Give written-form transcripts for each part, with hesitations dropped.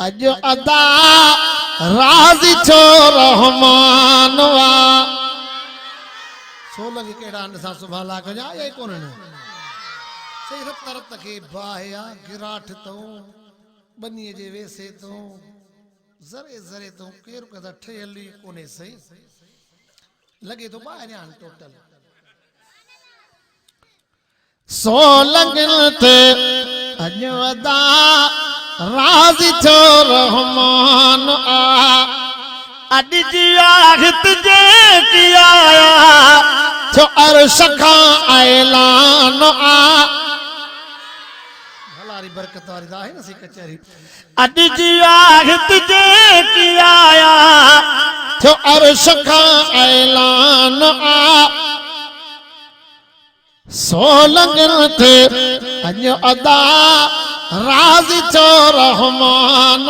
अजो अदा राज़ी छो रहमान वा सोलंगी केड़ा अंड सा सुभान अल्लाह कजा ये कोन ने सिर्फ तरत के बाहया गिराठ तो बनी जे वैसे तो जरे जरे तो केर कदा ठेली कोने सही लगे तो बाहर आन टोटल सोलंगन ते अजो अदा राज़ी छो रहमान आ अज जी आखत जे किया छो अर्श खां ऐलान आ भलारी बरकत वारी दा है ना सी कचहरी अज जी आखत जे किया छो अर्श खां ऐलान आ सोलंगन ते अजो अदा राज़ी छो रहमान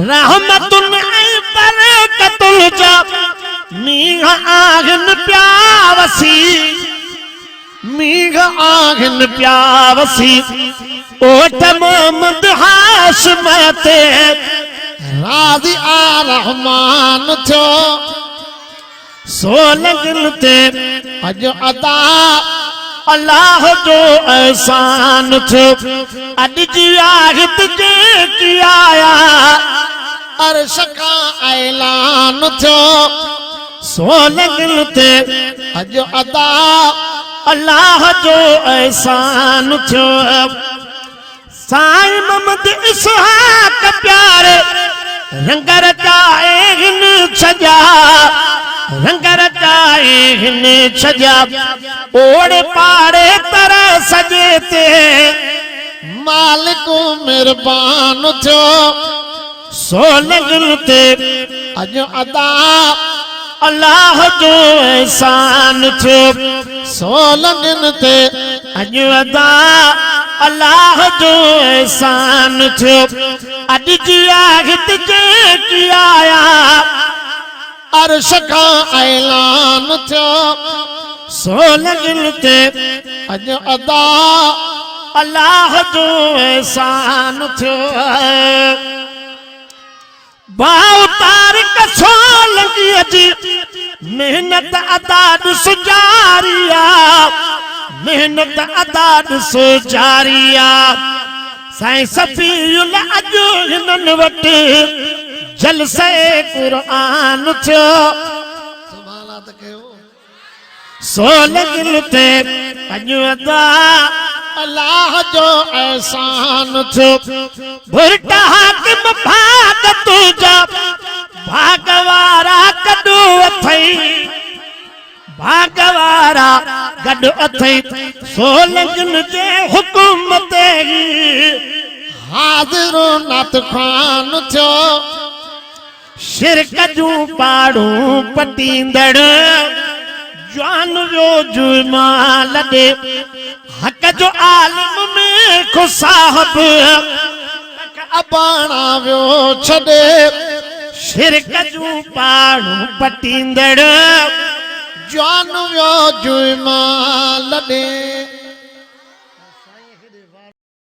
रहमतुन बरकतुल जा मीघ आगन प्यावसी मीघ आगन प्यावसी ओठ मोहम्मद हाशिम ते राज़ी आ रहमान छो सोलंगन ते अजो अदा अल्लाह जो एहसान छो अज जी आखत जे किया अर्श खां ऐलान छो सोलंगन ते अजो अदा अल्लाह जो एहसान छो साईं मोहम्मद इसहाक प्यारे रंगर चाहेन छजा रंगर चाहेन छजा ओड़े पाड़े तरह सजे ते मालिको मेहरबान छो सोलंगन ते अजो अदा अल्लाह जो एहसान छो सोलंगन ते अजो अदा अल्लाह जो एहसान छो अज जी आखत जे किया अर्श खां ऐलान छो सोलंगन ते अजो अदा अल्लाह जो एहसान छो बाऊ तारिक सोलंगी जी मेहनत अदा सुजारिया मेहनत अदा सुजारिया साईं सफ़ीउल अजो हिनन वट जलसे कुरान छो सुभान अल्लाह त कयो सोलंगन ते अजो अदा अल्लाह जो एहसान छो भुरटा हाकिम भाग तुझा भागवारा कदू अथई भागवारा गॾु अथई सोलंगन जे हुकुम ते हाज़िरो नात खान थियो शिरक जूं पाड़ूं पटींदड़ जान जो जुमाल दे हक जो आलिम में को साहब अबाणा व्यो छदे शिरक जूं पाड़ूं पटींदड़ जान व्यो जुमाल दे